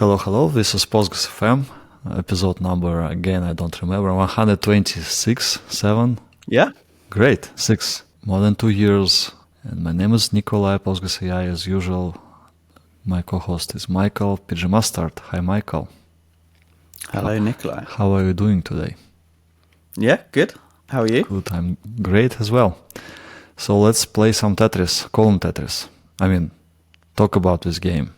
Hello, hello. This is Postgres FM. Episode number, again, I don't remember, 126, 7. Yeah. Great, 6. More than 2 years. And my name is Nikolay, Postgres AI as usual. My co-host is Michael, PG Mustard. Hi, Michael. Hello, Nikolay. How are you doing today? Yeah, good. How are you? Good, I'm great as well. So let's play some Tetris, column Tetris. Talk about this game.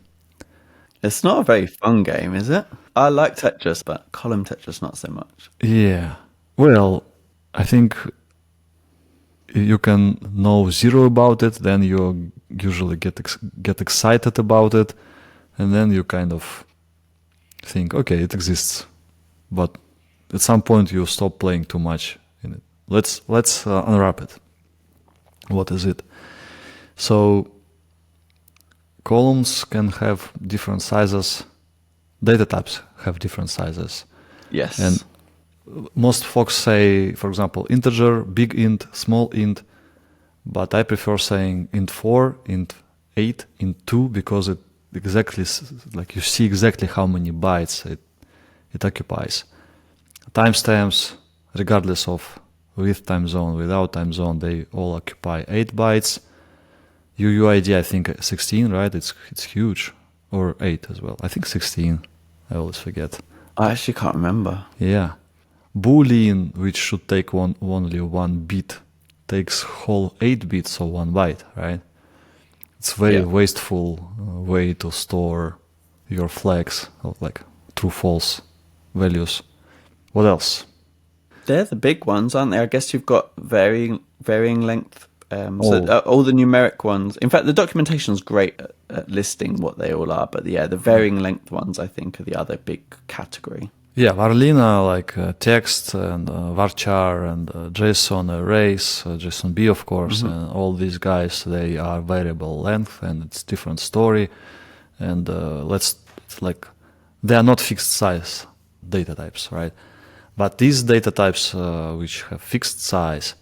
It's not a very fun game, is it? I like Tetris, but column Tetris not so much. Yeah. Well, I think you can know zero about it, then you usually get excited about it, and then you kind of think, okay, it exists. But at some point you stop playing too much in it. Let's unwrap it. What is it? So columns can have different sizes. Data types have different sizes. Yes. And most folks say, for example, integer, big int, small int, but I prefer saying int 4, int 8, int 2, because it exactly, like you see exactly how many bytes it occupies. Timestamps, regardless of with time zone, without time zone, they all occupy 8 bytes. UUID, I think 16, right? It's huge. Or 8 as well. I think 16. I always forget. I actually can't remember. Yeah. Boolean, which should take only 1 bit, takes whole 8 bits, so 1 byte, right? It's very wasteful way to store your flags, like true-false values. What else? They're the big ones, aren't they? I guess you've got varying length. All the numeric ones. In fact, the documentation is great at listing what they all are. But yeah, the varying length ones, I think, are the other big category. Yeah, Varlina, like text and varchar and JSON arrays, JSONB, of course, and all these guys, they are variable length and it's different story. And they are not fixed size data types, right? But these data types, which have fixed size,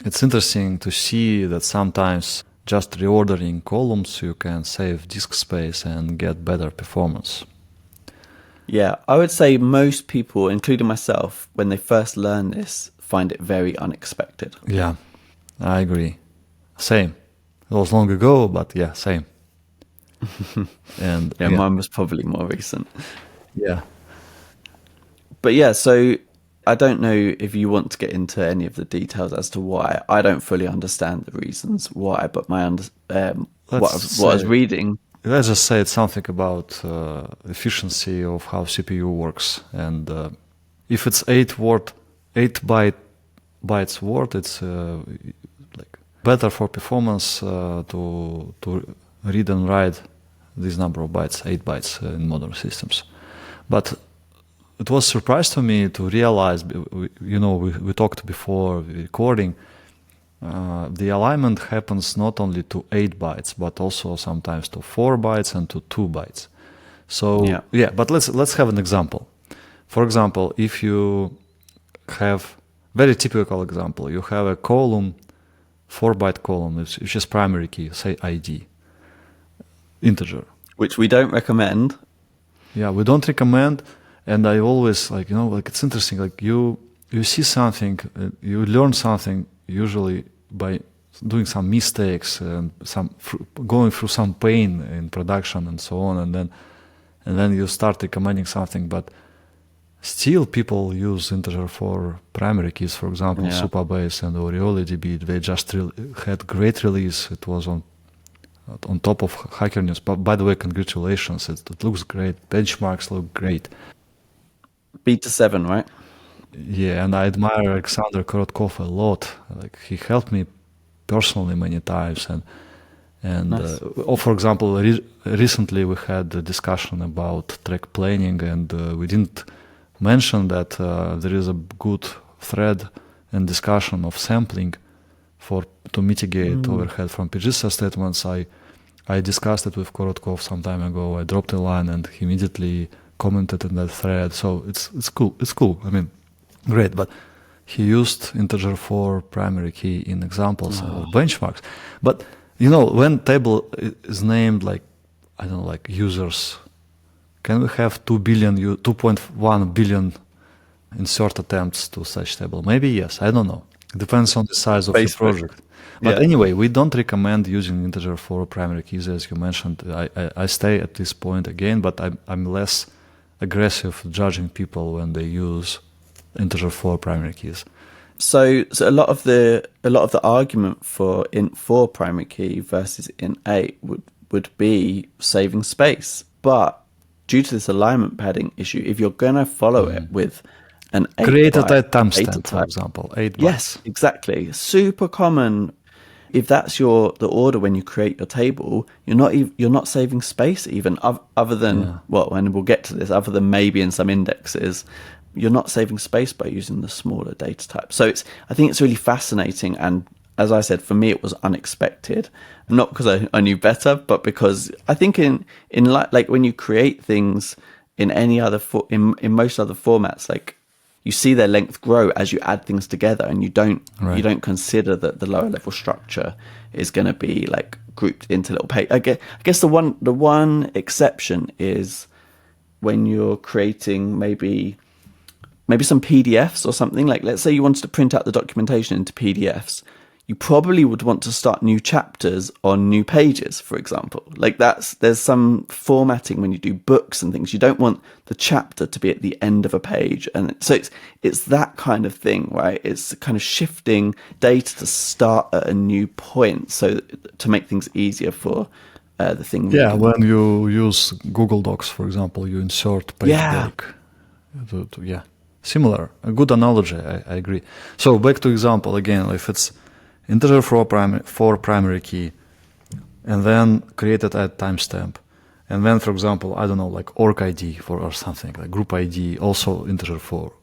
it's interesting to see that sometimes just reordering columns, you can save disk space and get better performance. Yeah, I would say most people, including myself, when they first learn this, find it very unexpected. Yeah, I agree. Same. It was long ago, but yeah, same. And mine was probably more recent. Yeah. But yeah, so I don't know if you want to get into any of the details as to why. I don't fully understand the reasons why, but what I was reading. Let's just say it's something about efficiency of how CPU works. And if it's 8 bytes word, it's like better for performance to read and write this number of bytes, 8 bytes in modern systems. But it was a surprise to me to realize, we talked before the recording, the alignment happens not only to 8 bytes, but also sometimes to 4 bytes and to 2 bytes. So, but let's have an example. For example, if you have, very typical example, you have a column, 4-byte column, which is primary key, say ID, integer. Which we don't recommend. Yeah, we don't recommend. And I always it's interesting, like you see something, you learn something usually by doing some mistakes and going through some pain in production and so on, and then you start recommending something, but still people use integer for primary keys, for example, Supabase and OreoliDB. They just had great release. It was on top of Hacker News. But by the way, congratulations, it looks great. Benchmarks look great. Beta 7, right? Yeah, and I admire Alexander Korotkov a lot. Like he helped me personally many times, and nice. For example, recently we had a discussion about track planning, and we didn't mention that there is a good thread and discussion of sampling to mitigate overhead from PGSA statements. I discussed it with Korotkov some time ago. I dropped a line, and he immediately commented in that thread. So it's cool. It's cool. Great. But he used integer for primary key in examples of benchmarks. But when table is named like users can we have 2.1 billion insert attempts to such table? Maybe yes, I don't know. Depends on the size of the project. But anyway, we don't recommend using integer for primary keys, as you mentioned. I stay at this point again, but I'm less aggressive judging people when they use integer for primary keys. So a lot of the argument for int4 primary key versus int8 would be saving space. But due to this alignment padding issue, if you're going to follow it with an 8 created at timestamp, for example, 8 bytes. Yes, exactly. Super common. If that's the order when you create your table, you're not saving space even other than and we'll get to this, other than maybe in some indexes, you're not saving space by using the smaller data type. So I think it's really fascinating, and as I said, for me it was unexpected, not because I knew better, but because I think in like when you create things in any other in most other formats, like you see their length grow as you add things together, and you don't consider that the lower level structure is going to be like grouped into little pages. I guess the one exception is when you're creating maybe some PDFs or something. Like, let's say you wanted to print out the documentation into PDFs. You probably would want to start new chapters on new pages, for example. Like there's some formatting when you do books and things. You don't want the chapter to be at the end of a page. And so it's that kind of thing, right? It's kind of shifting data to start at a new point, so to make things easier for the thing. Yeah, when you use Google Docs, for example, you insert page break. Yeah, similar. A good analogy, I agree. So back to example again, if it's integer for primary key, and then created at timestamp, and then, for example, I don't know, like org ID or something, like group ID, also integer 4,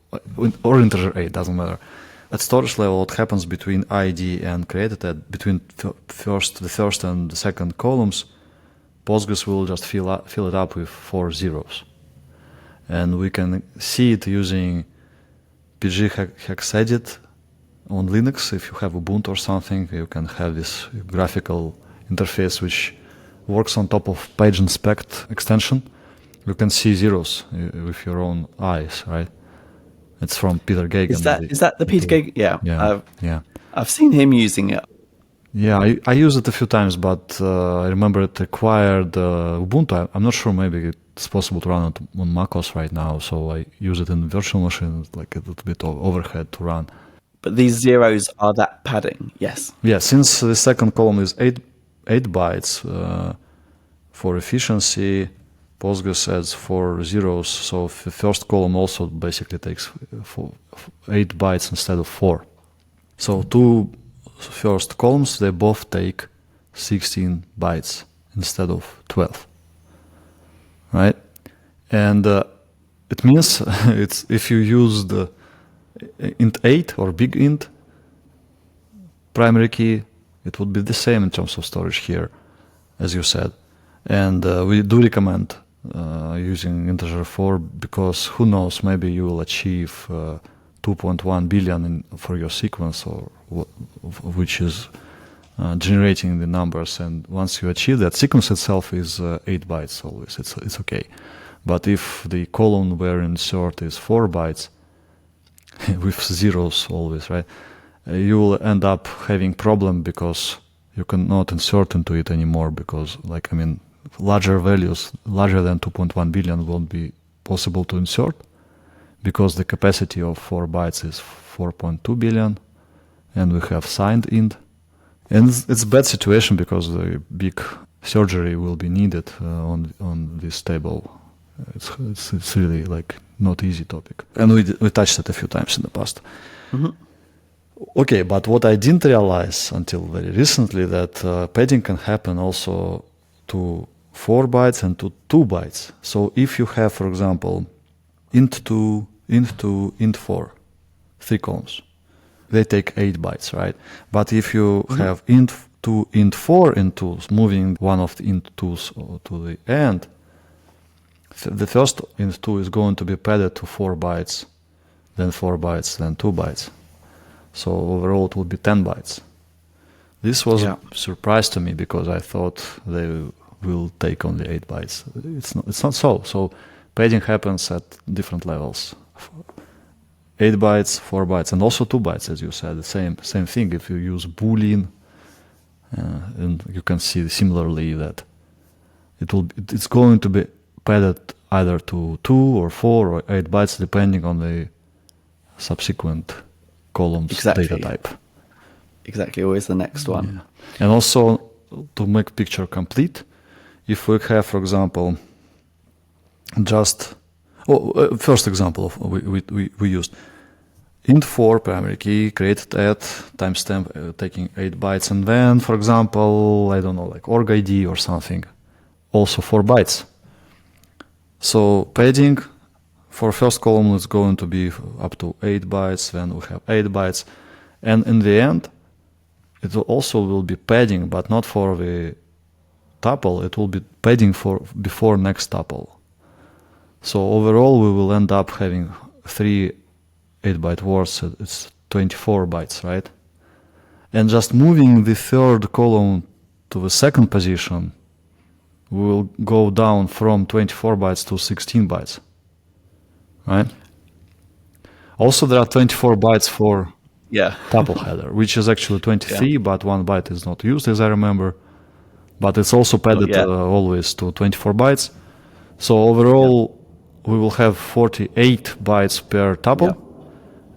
or integer 8, doesn't matter. At storage level, what happens between ID and created at between the first and the second columns, Postgres will just fill it up with 4 zeros. And we can see it using PG hexedit on Linux. If you have Ubuntu or something, you can have this graphical interface which works on top of page inspect extension. You can see zeros with your own eyes, right? It's from Peter Gagan. Is that the Peter Gagan? Yeah. I've seen him using it. Yeah, I used it a few times, but I remember it required Ubuntu. I'm not sure, maybe it's possible to run it on macOS right now, so I use it in virtual machine, like a little bit of overhead to run. But these zeros are that padding, yes. Yeah, since the second column is 8 bytes, for efficiency, Postgres adds 4 zeros, so the first column also basically takes 8 bytes instead of 4. So two first columns, they both take 16 bytes instead of 12, right? And it means it's if you use the int 8 or big int primary key, it would be the same in terms of storage here, as you said. And we do recommend using integer 4, because who knows, maybe you will achieve 2.1 billion for your sequence, or which is generating the numbers. And once you achieve that, sequence itself is 8 bytes always. It's okay. But if the column where insert is 4 bytes, with zeros always, right? You will end up having problem because you cannot insert into it anymore, because, like, I mean, larger values, larger than 2.1 billion won't be possible to insert, because the capacity of 4 bytes is 4.2 billion, and we have signed int. And it's a bad situation because the big surgery will be needed on this table. It's really like not easy topic, and we touched it a few times in the past. Mm-hmm. Okay, but what I didn't realize until very recently, that padding can happen also to 4 bytes and to 2 bytes. So if you have, for example, int2, int2, int4, 3 columns, they take 8 bytes, right? But if you have int2, int4 int2s, moving one of the int2s to the end, the first int2 is going to be padded to 4 bytes, then 4 bytes, then 2 bytes. So overall it would be 10 bytes. This was a surprise to me, because I thought they will take only 8 bytes. It's not so. So padding happens at different levels. 8 bytes, 4 bytes, and also 2 bytes, as you said. The same thing. If you use Boolean, and you can see similarly that it's going to be padded either to 2 or 4 or 8 bytes, depending on the subsequent columns data type. Exactly, always the next one. Yeah. And also, to make picture complete, if we have, for example, first example we used int4 primary key created at timestamp taking 8 bytes, and then, for example, I don't know, like org ID or something, also 4 bytes. So padding for first column is going to be up to 8 bytes, then we have 8 bytes, and in the end it also will be padding, but not for the tuple, it will be padding for before next tuple. So overall we will end up having 3 8-byte words, it's 24 bytes, right? And just moving the third column to the second position, we will go down from 24 bytes to 16 bytes, right? Also, there are 24 bytes for tuple header, which is actually 23, but 1 byte is not used, as I remember. But it's also padded always to 24 bytes. So overall, we will have 48 bytes per tuple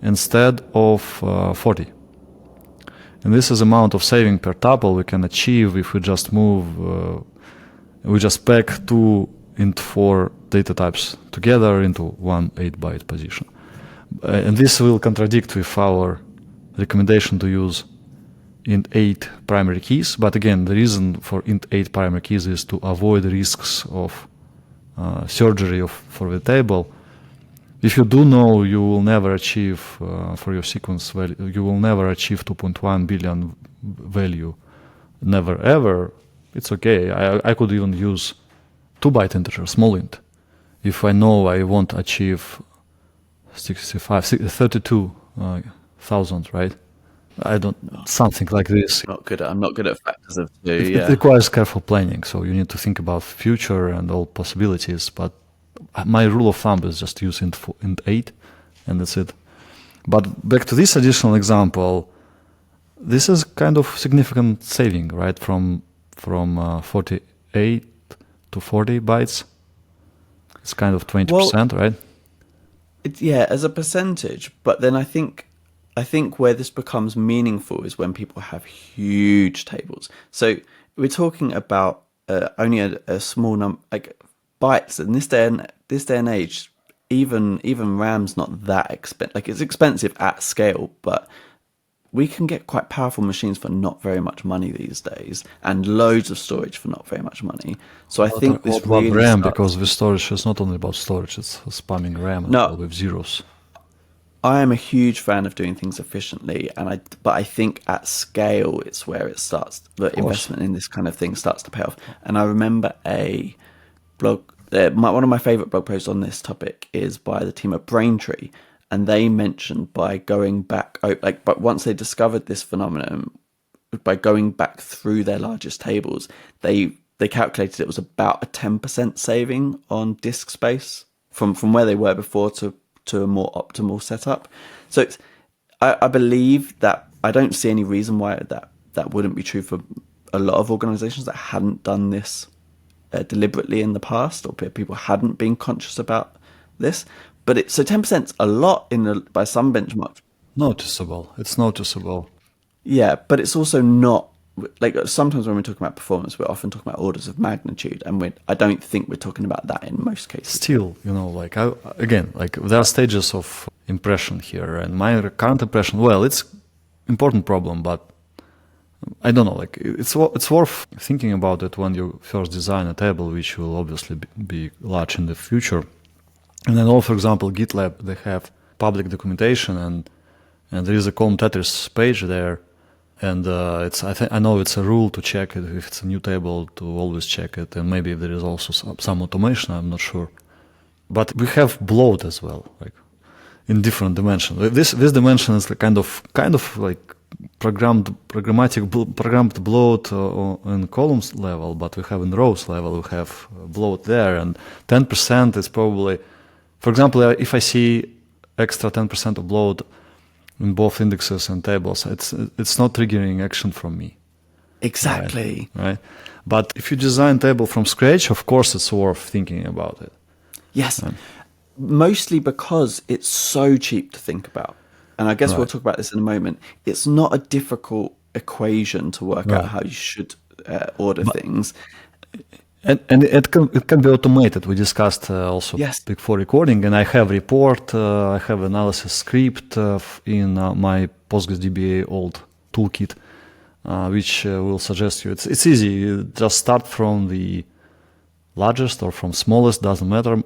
instead of 40. And this is amount of saving per tuple we can achieve if we just move, we just pack 2 int4 data types together into one 8-byte position. And this will contradict with our recommendation to use int8 primary keys. But again, the reason for int8 primary keys is to avoid risks of surgery for the table. If you do know, you will never achieve for your sequence value, you will never achieve 2.1 billion value, never ever. It's okay. I could even use 2-byte integer, small int, if I know I won't achieve 32,000, right? I don't, something like this. I'm not good at factors of 2. It requires careful planning, so you need to think about future and all possibilities. But my rule of thumb is just use int8, and that's it. But back to this additional example, this is kind of significant saving, right? From 48 to 40 bytes. It's kind of 20%, right? As a percentage. But then I think where this becomes meaningful is when people have huge tables. So we're talking about only a small number, like bytes. In this day and age, even RAM's not that expensive. Like, it's expensive at scale, but we can get quite powerful machines for not very much money these days, and loads of storage for not very much money. So I think this really about RAM, because the storage is not only about storage; it's spamming RAM with zeros. I am a huge fan of doing things efficiently, but I think at scale it's where it starts. The investment in this kind of thing starts to pay off. And I remember a blog. One of my favorite blog posts on this topic is by the team at Braintree, and they mentioned by going back, but once they discovered this phenomenon, by going back through their largest tables, they calculated it was about a 10% saving on disk space from where they were before to a more optimal setup. So I believe that I don't see any reason why that wouldn't be true for a lot of organizations that hadn't done this deliberately in the past, or people hadn't been conscious about this. But so 10%'s a lot by some benchmarks. Noticeable. It's noticeable. Yeah, but it's also not, like, sometimes when we're talking about performance, we're often talking about orders of magnitude, and I don't think we're talking about that in most cases. Still, there are stages of impression here, and my current impression, it's important problem, but I don't know, like, it's worth thinking about it when you first design a table, which will obviously be large in the future. And then, for example, GitLab, they have public documentation, and there is a column Tetris page there. And I know it's a rule to check it if it's a new table, to always check it, and maybe there is also some automation. I'm not sure, but we have bloat as well, like in different dimensions. This dimension is kind of like programmed bloat in columns level, but we have in rows level, we have bloat there, and 10% is probably, for example, if I see extra 10% of bloat in both indexes and tables, it's not triggering action from me. Exactly. Right? But if you design table from scratch, of course, it's worth thinking about it. Yes. Right? Mostly because it's so cheap to think about. And I guess we'll talk about this in a moment. It's not a difficult equation to work out how you should order things. And it can be automated. We discussed also before recording, and I have report, I have analysis script in my Postgres DBA old toolkit, which will suggest you. It's easy. You just start from the largest or from smallest, doesn't matter.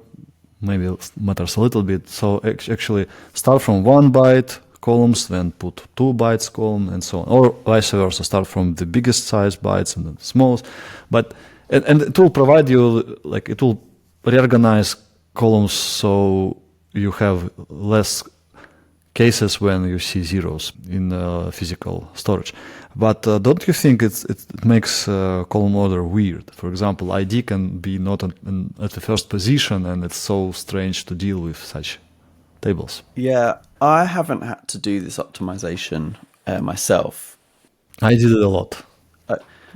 Maybe it matters a little bit. So actually start from 1 byte columns, then put 2 bytes column and so on, or vice versa. Start from the biggest size bytes and the smallest, and it will provide you, like, it will reorganize columns so you have less cases when you see zeros in physical storage. But don't you think it makes column order weird? For example, ID can be not at the first position, and it's so strange to deal with such tables. Yeah, I haven't had to do this optimization myself. I did it a lot.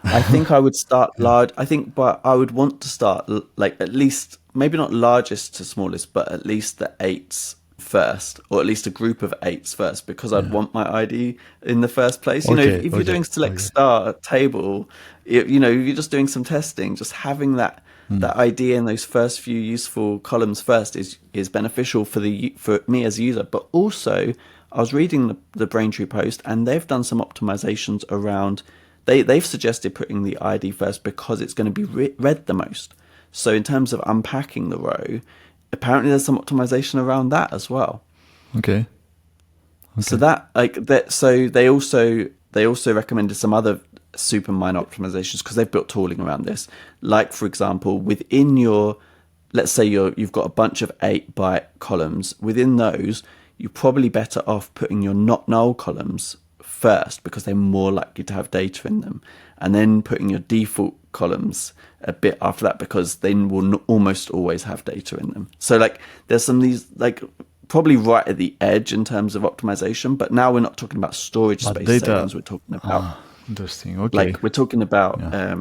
I think I would start large. But I would want to start like at least, maybe not largest to smallest, but at least the 8s first, or at least a group of 8s first, because I'd want my ID in the first place. You know, if you're doing select star table, you know, if you're just doing some testing, just having that ID in those first few useful columns first is beneficial for me as a user. But also, I was reading the Braintree post, and they've done some optimizations around. They've suggested putting the ID first because it's going to be read the most. So in terms of unpacking the row, apparently there's some optimization around that as well. Okay. So so they also recommended some other super minor optimizations because they've built tooling around this. Like, for example, within your, let's say you've got a bunch of 8-byte columns. Within those, you're probably better off putting your not null columns first because they're more likely to have data in them, and then putting your default columns a bit after that because they will almost always have data in them. So like there's some of these, like, probably right at the edge in terms of optimization, but now we're not talking about storage space settings, we're talking about interesting. Okay. Like we're talking about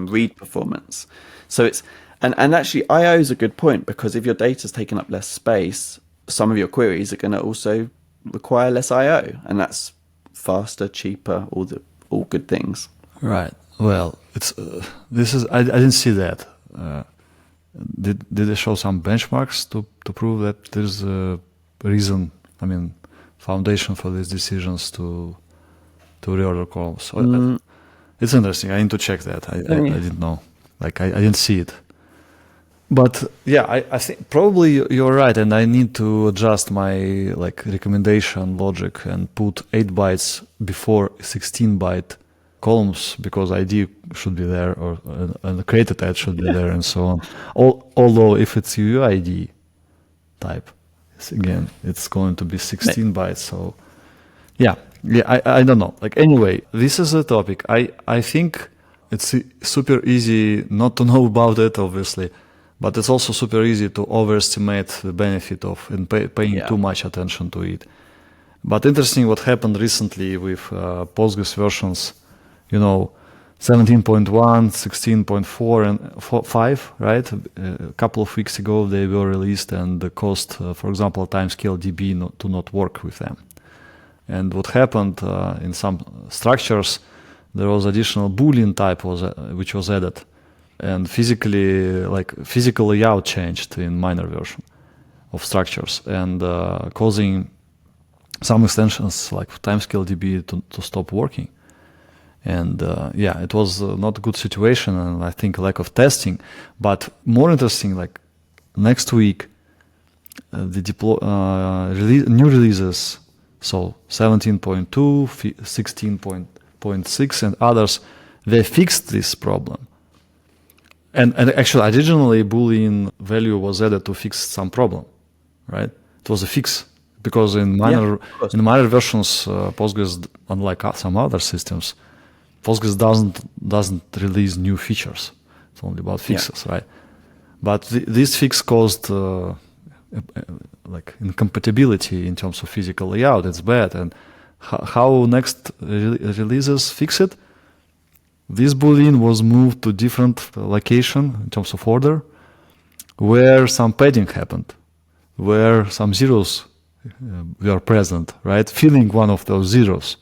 read performance. So it's and actually IO is a good point, because if your data's taking up less space, some of your queries are going to also require less IO, and that's faster, cheaper, all good things. Right. Well, it's I didn't see that. Did they show some benchmarks to prove that there's a reason? I mean, foundation for these decisions to reorder columns. It's interesting. I need to check that. I didn't know. Like I didn't see it. But yeah, I think probably you're right, and I need to adjust my recommendation logic and put 8 bytes before 16-byte columns, because ID should be there, and the created ad should be there, and so on. Although if it's UUID type, it's going to be 16 bytes. So yeah, I don't know. Anyway, this is a topic. I think it's super easy not to know about it, obviously. But it's also super easy to overestimate the benefit of paying too much attention to it. But interesting what happened recently with Postgres versions, 17.1, 16.4, and 5, right? A couple of weeks ago they were released, and the cost, for example, timescale DB to not work with them. And what happened in some structures, there was additional Boolean type which was added. And physical layout changed in minor version of structures, and causing some extensions like timescale DB to stop working. And it was not a good situation, and I think lack of testing. But more interesting, next week, the new releases, so 17.2, 16.6, and others, they fixed this problem. And actually, originally, Boolean value was added to fix some problem, right? It was a fix because in of course. minor versions, Postgres, unlike some other systems, Postgres doesn't release new features. It's only about fixes, right? But this fix caused like incompatibility in terms of physical layout. It's bad. And how next releases fix it? This boolean was moved to different location in terms of order, where some padding happened, where some zeros were present, right? Filling one of those zeros.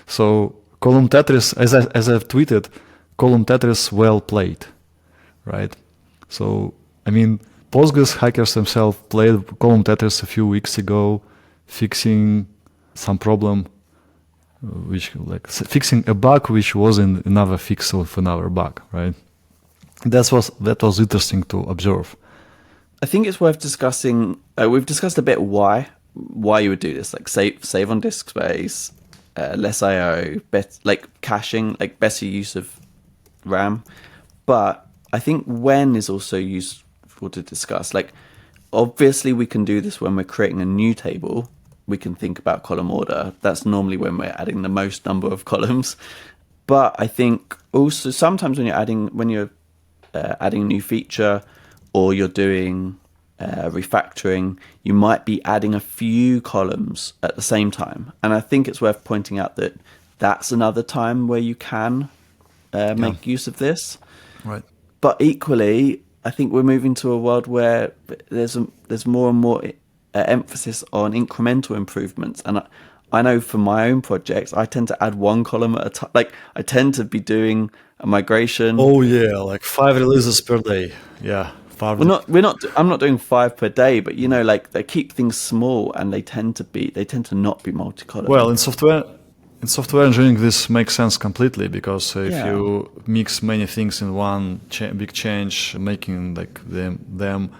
So column Tetris, as I've tweeted, column Tetris well played, right? So, I mean, Postgres hackers themselves played column Tetris a few weeks ago, fixing some problem, fixing a bug which was in another fix of another bug, right? That was interesting to observe. I think it's worth discussing. We've discussed a bit why you would do this, like save on disk space, less I/O, like caching, like better use of RAM. But I think when is also useful to discuss. Like, obviously, we can do this when we're creating a new table. We can think about column order. That's normally when we're adding the most number of columns. But I think also sometimes when you're adding a new feature, or you're doing refactoring, you might be adding a few columns at the same time. And I think it's worth pointing out that that's another time where you can make use of this. Right. But equally, I think we're moving to a world where there's more and more emphasis on incremental improvements. And I know for my own projects, I tend to add one column at a time. Like, I tend to be doing a migration. Oh yeah, like 5 releases per day. Yeah. I'm not doing 5 per day, but like they keep things small and they tend to not be multi-column. Well, in software engineering, this makes sense completely, because if you mix many things in one big change, making like them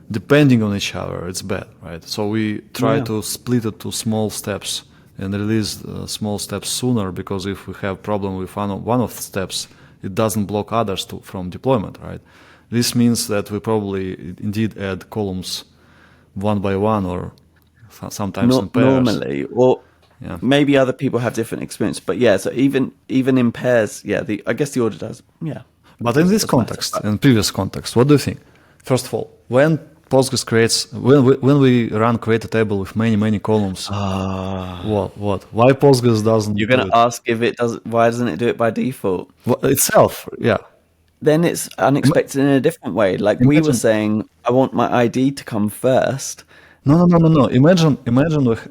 depending on each other, it's bad, right? So we try to split it to small steps and release small steps sooner, because if we have problem with one of the steps, it doesn't block others from deployment, right? This means that we probably indeed add columns one by one, or sometimes in pairs. Normally, or maybe other people have different experience. But so even in pairs, I guess the order does. Yeah. But in this context, in previous context, what do you think? First of all, when Postgres creates, when we run create a table with many columns, what? Why Postgres doesn't? You're going to ask if it does. Why doesn't it do it by default? Well, itself, yeah. Then it's unexpected in a different way. Like we were saying, I want my ID to come first. No. Imagine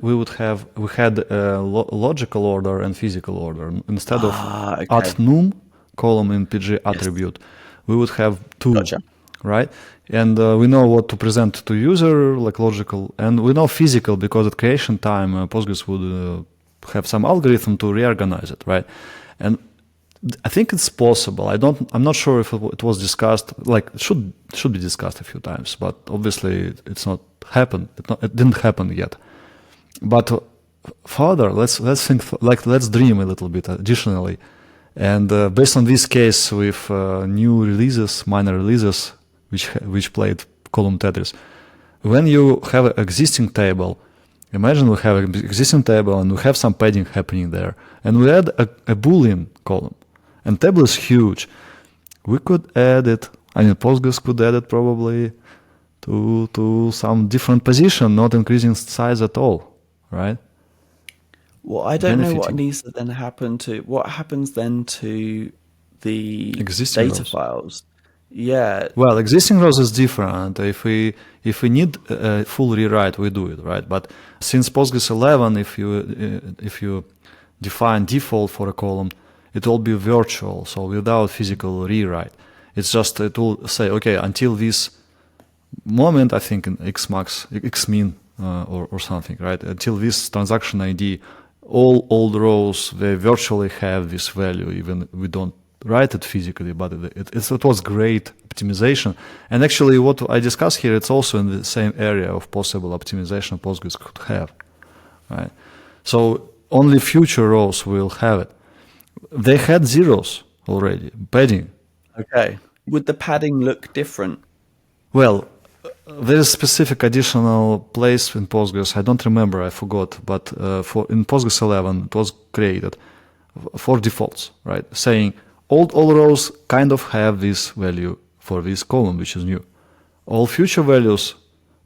we had a logical order and physical order. Instead of at num column in PG attribute, we would have two, right? And we know what to present to user, like logical, and we know physical, because at creation time, Postgres would have some algorithm to reorganize it, right? And I think it's possible. I'm not sure if it was discussed. Like, it should be discussed a few times, but obviously it's not happened. It didn't happen yet. But further, let's think. Let's dream a little bit additionally, and based on this case with new releases, minor releases, which played column Tetris. When you have an existing table, imagine we have an existing table and we have some padding happening there, and we add a Boolean column. And table is huge. We could add it. I mean, Postgres could add it probably to some different position, not increasing size at all, right? Well, I don't know what needs to then happen to. What happens then to the existing data rows. files? Yeah. Well, existing rows is different. If we need a full rewrite, we do it, right? But since Postgres 11, if you define default for a column, it will be virtual, so without physical rewrite. It's just, it will say, okay, until this moment, I think in xmin or something, right? Until this transaction ID, all old rows, they virtually have this value, even we don't write it physically, but it was great optimization. And actually what I discussed here, it's also in the same area of possible optimization Postgres could have, right? So only future rows will have it. They had zeros already, padding. Okay. Would the padding look different? Well, there is specific additional place in Postgres. I don't remember, I forgot, but in Postgres 11 it was created for defaults, right? Saying all rows kind of have this value for this column, which is new. All future values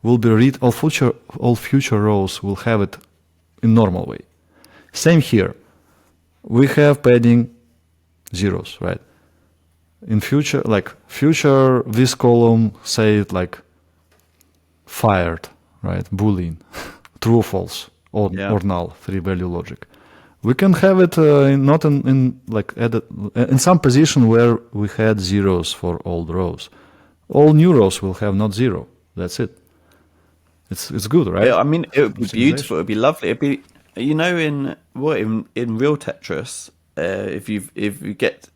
will be read. All future rows will have it in normal way. Same here. We have padding zeros, right? In future, this column say it like fired, right? Boolean, true or false, or null, 3-value logic. We can have it not in some position where we had zeros for all the rows. All new rows will have not zero. That's it. It's good, right? Yeah, I mean, it would be beautiful. It would be lovely. It'd be, in real Tetris, if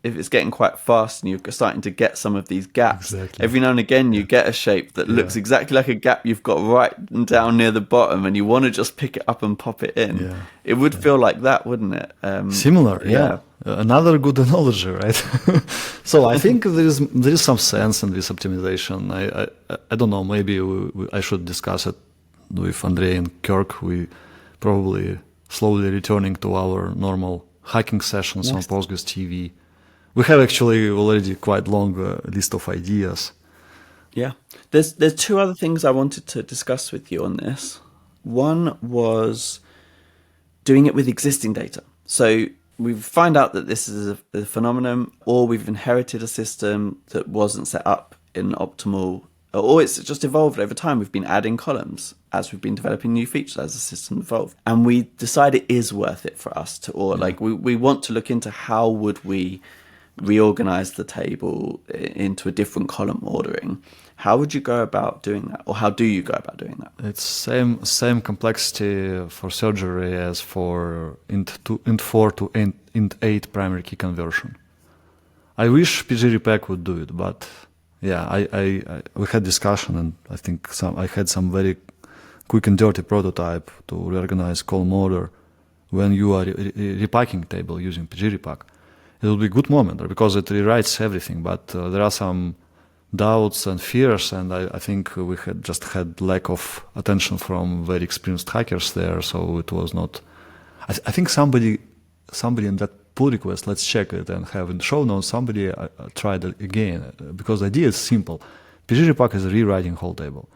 it's getting quite fast and you're starting to get some of these gaps, every now and again you get a shape that looks exactly like a gap you've got right down near the bottom, and you want to just pick it up and pop it in. Yeah. It would feel like that, wouldn't it? Similar, yeah. Another good analogy, right? So I think there is some sense in this optimization. I don't know. Maybe I should discuss it with Andrei and Kirk. We probably slowly returning to our normal hacking sessions on Postgres TV. We have actually already quite long list of ideas. Yeah, there's two other things I wanted to discuss with you on this. One was doing it with existing data. So we find out that this is a phenomenon, or we've inherited a system that wasn't set up in optimal, or it's just evolved over time. We've been adding columns as we've been developing new features as the system evolved. And we decide it is worth it for us we want to look into how would we reorganize the table into a different column ordering. How would you go about doing that? Or how do you go about doing that? It's same complexity for surgery as for int4 to int8 primary key conversion. I wish PG-Repack would do it, but yeah, we had discussion, and I think I had some very quick and dirty prototype to reorganize column order when you are repacking table using PG-Repack. It will be a good moment because it rewrites everything, but there are some doubts and fears, and I think we had lack of attention from very experienced hackers there, so it was not. I think somebody in that pull request, let's check it and have in the show notes, somebody tried it again, because the idea is simple. PG-Repack is rewriting whole table.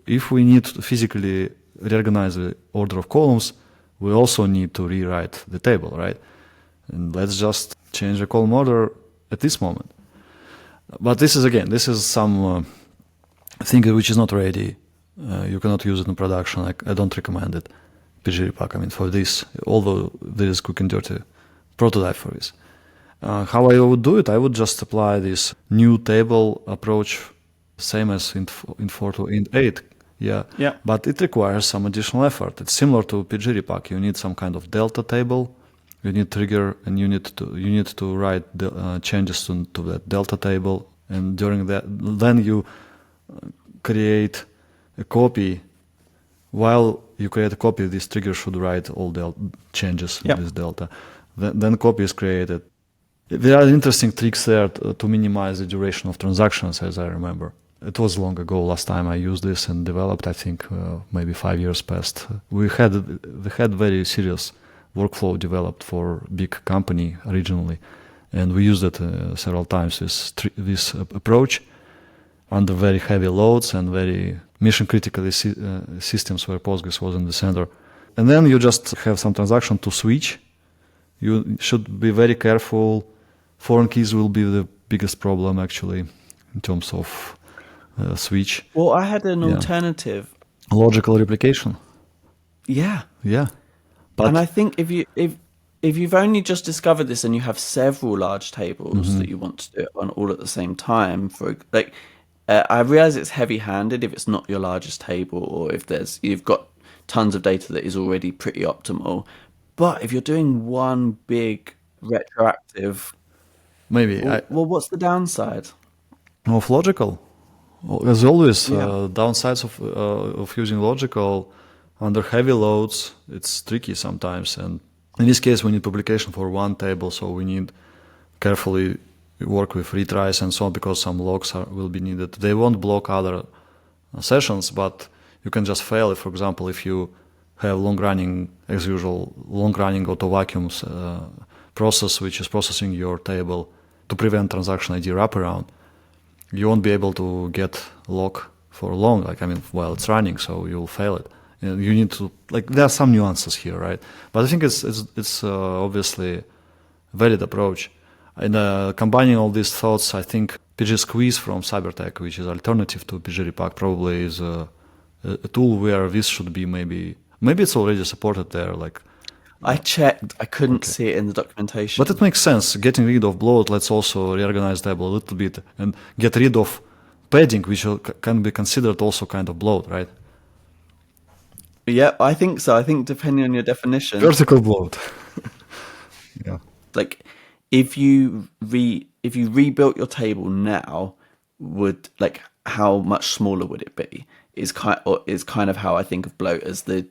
If we need to physically reorganize the order of columns, we also need to rewrite the table, right? And let's just change the column order at this moment. But this is some thing which is not ready. You cannot use it in production. I don't recommend it. PG-Repack, for this, although there is quick and dirty prototype for this. How I would do it, I would just apply this new table approach, same as int4 to int8. Yeah. But it requires some additional effort. It's similar to PG-Repack. You need some kind of delta table. You need trigger, and you need to write the changes to that delta table, and during that, then you create a copy. While you create a copy, this trigger should write all the changes in this delta. Then copy is created. There are interesting tricks there to minimize the duration of transactions, as I remember. It was long ago. Last time I used this and developed, I think maybe 5 years passed. We had very serious workflow developed for big company originally, and we used it several times. This approach under very heavy loads and very mission critical systems where Postgres was in the center. And then you just have some transaction to switch. You should be very careful. Foreign keys will be the biggest problem actually in terms of switch. Well, I had an alternative. Logical replication. Yeah. But and I think if you've only just discovered this and you have several large tables that you want to do it on all at the same time, I realize it's heavy-handed if it's not your largest table, or if you've got tons of data that is already pretty optimal. But if you're doing one big retroactive, maybe. Well, what's the downside of logical? As always, downsides of using logical under heavy loads, it's tricky sometimes. And in this case, we need publication for one table, so we need carefully work with retries and so on, because some logs will be needed. They won't block other sessions, but you can just fail it. For example, if you have long-running auto vacuums process which is processing your table to prevent transaction ID wraparound, you won't be able to get lock for long, while it's running, so you'll fail it. And you need to, there are some nuances here, right? But I think it's obviously a valid approach. And combining all these thoughts, I think PG Squeeze from Cybertech, which is alternative to PG Repack, probably is a tool where this should be maybe it's already supported there. I checked, I couldn't see it in the documentation. But it makes sense. Getting rid of bloat, let's also reorganize the table a little bit and get rid of padding, which can be considered also kind of bloat, right? Yeah, I think so. I think depending on your definition. Vertical bloat. Yeah. If you rebuilt your table now, would how much smaller would it be? Is kind of how I think of bloat as the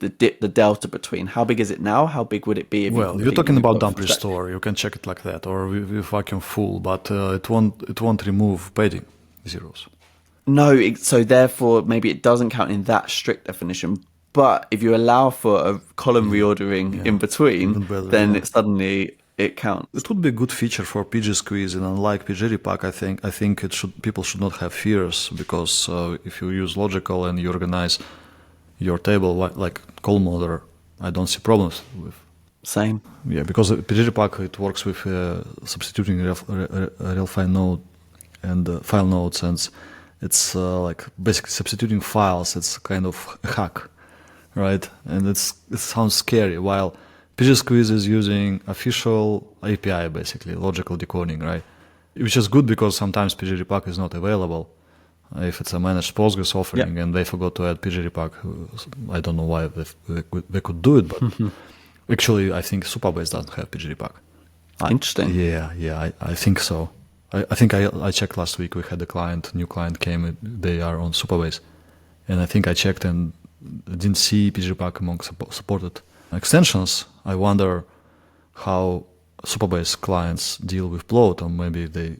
delta between how big is it now, how big would it be if you're talking about dump restore, you can check it like that, or with vacuum full, but it won't remove padding zeros. No, so therefore maybe it doesn't count in that strict definition. But if you allow for a column reordering in between, then it counts. It would be a good feature for PG Squeeze, and unlike PG Repack, I think people should not have fears, because if you use logical and you organize your table like column order, I don't see problems with. Same. Yeah, because PG Repack, it works with substituting real file node and file nodes, and it's basically substituting files. It's kind of a hack, right? And it sounds scary, while PG Squeeze is using official API, basically, logical decoding, right? Which is good because sometimes PG Repack is not available. If it's a managed Postgres offering and they forgot to add PG Repack, I don't know why they could do it, but actually I think Supabase doesn't have PG Repack. Interesting. Yeah, I think so. I think I checked last week. We had a new client came, they are on Supabase. And I think I checked and didn't see PG Repack among supported extensions. I wonder how Supabase clients deal with Bloat, or maybe they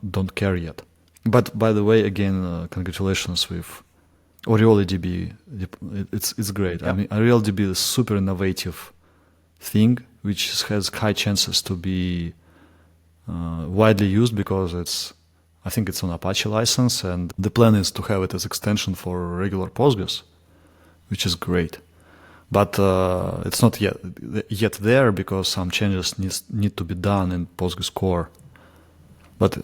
don't care yet. But by the way, again, congratulations with OreoliDB. It's great. Yep. OreoliDB is a super innovative thing, which has high chances to be widely used, because I think it's on Apache license, and the plan is to have it as extension for regular Postgres, which is great. But it's not yet there, because some changes need to be done in Postgres core. But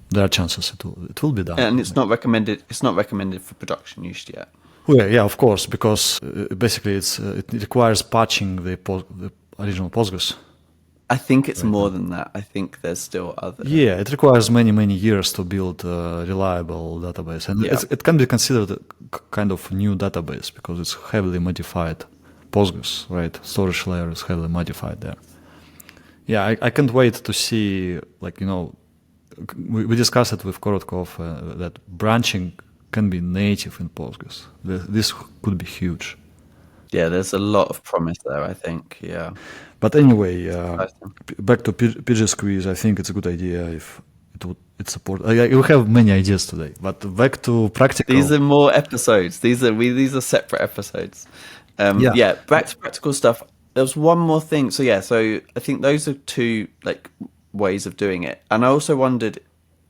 there are chances it will be done. And it's not recommended. It's not recommended for production use yet. Well, yeah, of course, because basically it requires patching the original Postgres. I think it's more than that. I think there's still other. Yeah, it requires many years to build a reliable database, and it can be considered a kind of new database because it's heavily modified Postgres, right? Storage layer is heavily modified there. Yeah, I can't wait to see, we discussed it with Korotkov, that branching can be native in Postgres. This could be huge. Yeah, there's a lot of promise there, I think, yeah. But anyway, back to PG Squeeze, I think it's a good idea if it support. You have many ideas today, but back to practical. These are more episodes. These are separate episodes. Back to practical stuff. There was one more thing. So I think those are two ways of doing it. And I also wondered,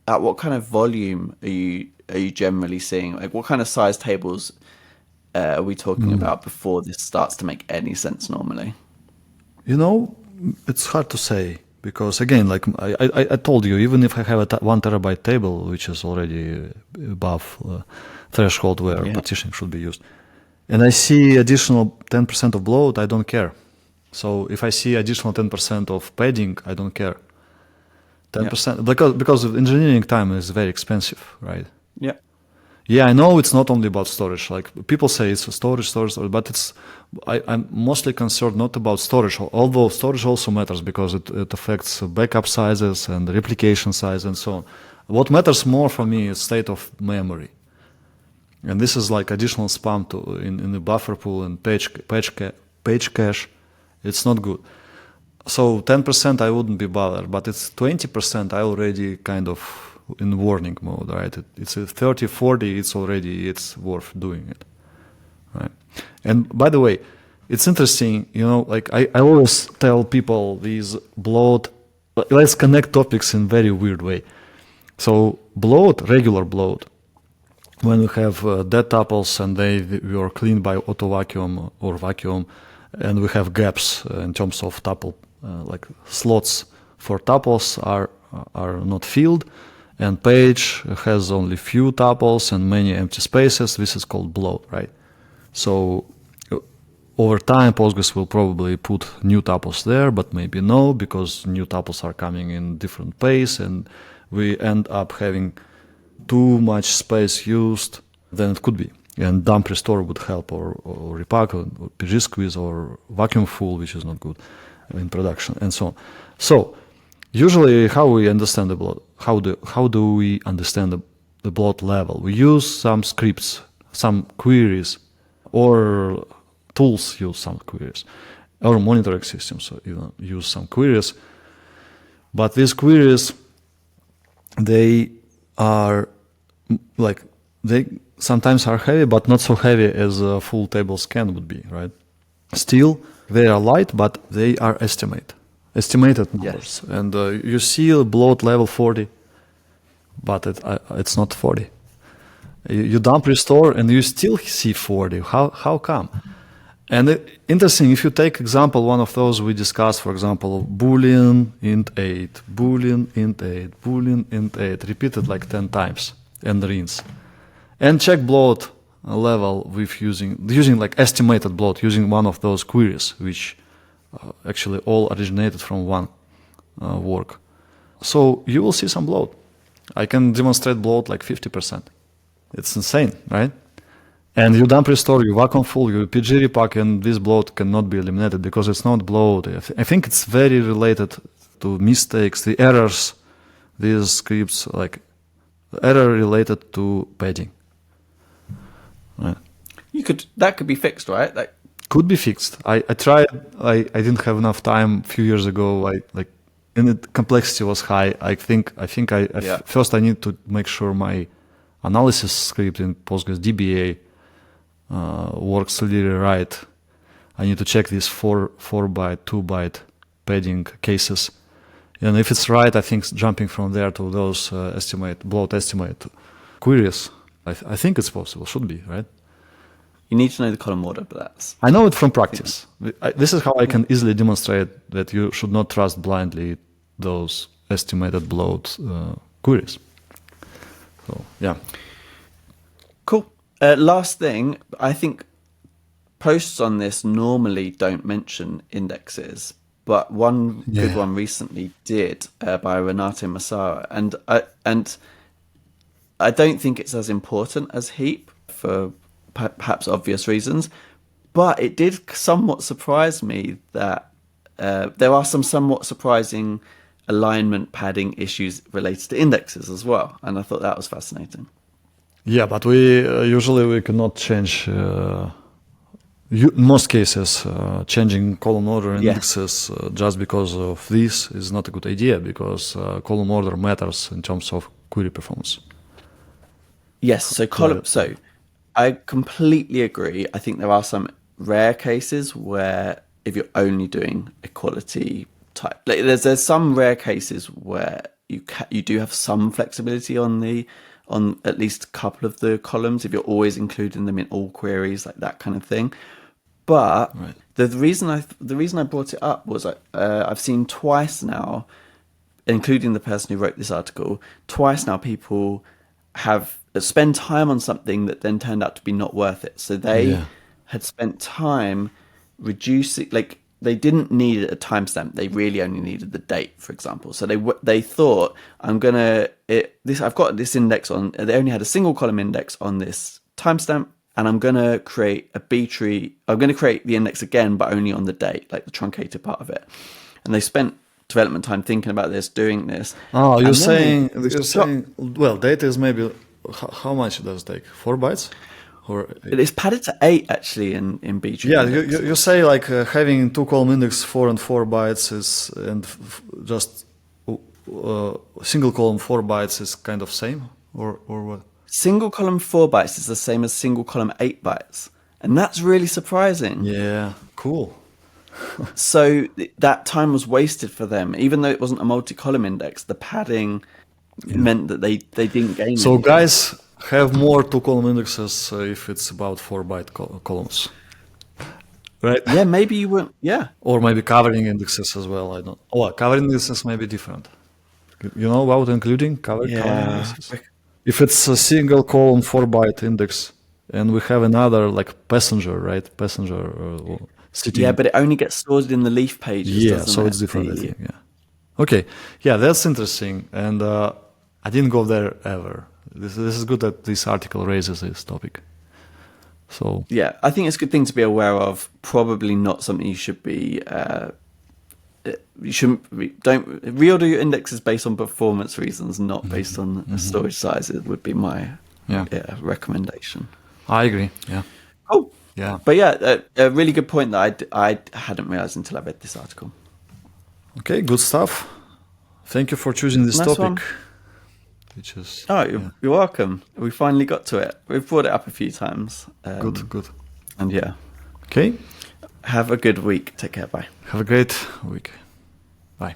at what kind of volume are you generally seeing? What kind of size tables are we talking about before this starts to make any sense normally? It's hard to say, because again, I told you, even if I have a 1 terabyte table, which is already above threshold where partitioning should be used, and I see additional 10% of bloat, I don't care. So if I see additional 10% of padding, I don't care. 10%, because engineering time is very expensive, right? Yeah. Yeah, I know it's not only about storage. People say it's storage, but I'm mostly concerned not about storage, although storage also matters because it affects backup sizes and replication size and so on. What matters more for me is state of memory. And this is additional spam in the buffer pool and page cache. It's not good. So 10% I wouldn't be bothered, but it's 20% I already kind of in warning mode, right? It's a 30, 40, it's worth doing it, right? And by the way, it's interesting, like I always tell people these bloat, let's connect topics in very weird way. So bloat, regular bloat, when we have dead tuples and they were cleaned by auto vacuum or vacuum, and we have gaps in terms of tuple, like slots for tuples are not filled, and page has only few tuples and many empty spaces. This is called bloat, right? So over time, Postgres will probably put new tuples there, but maybe no, because new tuples are coming in different pace, and we end up having too much space used than it could be. And dump restore would help, or repack, or pg squeeze, or vacuum full, which is not good in production, and so on. So usually, how we understand the bloat? How do we understand the bloat level? We use some scripts, some queries, or tools use some queries, or monitoring systems even use some queries. But these queries, they are like, they sometimes are heavy, but not so heavy as a full table scan would be, right? Still, they are light, but they are estimated numbers. Yes. And you see a bloat level 40, but it's not 40. You dump restore and you still see 40. How come? And interesting, if you take example, one of those we discussed, for example, boolean int 8, boolean int 8, boolean int 8, repeated like 10 times, and rinse. And check bloat level with using like estimated bloat, using one of those queries, which actually all originated from one work. So you will see some bloat. I can demonstrate bloat like 50%. It's insane, right? And you dump restore, you vacuum full, you PG repack, and this bloat cannot be eliminated because it's not bloat. I think it's very related to mistakes, the errors, these scripts, like error related to padding. Right. That could be fixed, right? Like, could be fixed. I tried. I didn't have enough time a few years ago. And the complexity was high. I think first I need to make sure my analysis script in Postgres DBA works really right. I need to check these 4 byte, 2 byte padding cases. And if it's right, I think jumping from there to those bloat estimate queries, I think it's possible, should be, right? You need to know the column order, but that's... I know it from practice. This is how I can easily demonstrate that you should not trust blindly those estimated bloat queries. So, yeah. Cool. Last thing, I think posts on this normally don't mention indexes, but one good one recently did by Renato Massara. And I don't think it's as important as heap for perhaps obvious reasons, but it did somewhat surprise me that there are some somewhat surprising alignment padding issues related to indexes as well, and I thought that was fascinating. Yeah, but we usually cannot change. In most cases, changing column order indexes just because of this is not a good idea, because column order matters in terms of query performance. Yes, so I completely agree. I think there are some rare cases where if you're only doing equality type, like there's some rare cases where you do have some flexibility on at least a couple of the columns if you're always including them in all queries, like that kind of thing. But the reason I brought it up was I've seen twice now, including the person who wrote this article, twice now people have spent time on something that then turned out to be not worth it. So they had spent time reducing, like they didn't need a timestamp. They really only needed the date, for example. So they thought, I've got this index on. They only had a single column index on this timestamp, and I'm going to create a B tree. I'm going to create the index again, but only on the date, like the truncated part of it. And they spent development time thinking about this, doing this. Oh, you're saying, well, data is maybe, how much does it take? 4 bytes? Or it's padded to 8 actually in B tree. Yeah, you say like having 2 column index 4 and 4 bytes is, and just single column 4 bytes is kind of same, or what? Single column 4 bytes is the same as single column 8 bytes. And that's really surprising. Yeah, cool. So that time was wasted for them. Even though it wasn't a multi-column index, the padding meant that they didn't gain So anything. guys have more 2-column indexes if it's about 4-byte columns. Right? Yeah, maybe you wouldn't. Yeah. Or maybe covering indexes as well. I don't. Oh, covering indexes may be different. You know about including covering indexes? If it's a single column 4-byte index, and we have another like passenger, right? Passenger sitting. Yeah, but it only gets stored in the leaf pages. Yeah, doesn't so it? it's different. I think. Yeah. Okay. Yeah, that's interesting, and I didn't go there ever. This is good that this article raises this topic. So yeah, I think it's a good thing to be aware of. Probably not something you should be. You shouldn't. Don't reorder your indexes based on performance reasons, not based on storage size. It would be my recommendation. I agree. Yeah. Oh, yeah. But yeah, a really good point that I hadn't realized until I read this article. Okay, good stuff. Thank you for choosing this Nice topic. one. Which is you're welcome. We finally got to it. We've brought it up a few times. Good. And yeah. Okay. Have a good week. Take care. Bye. Have a great week. Bye.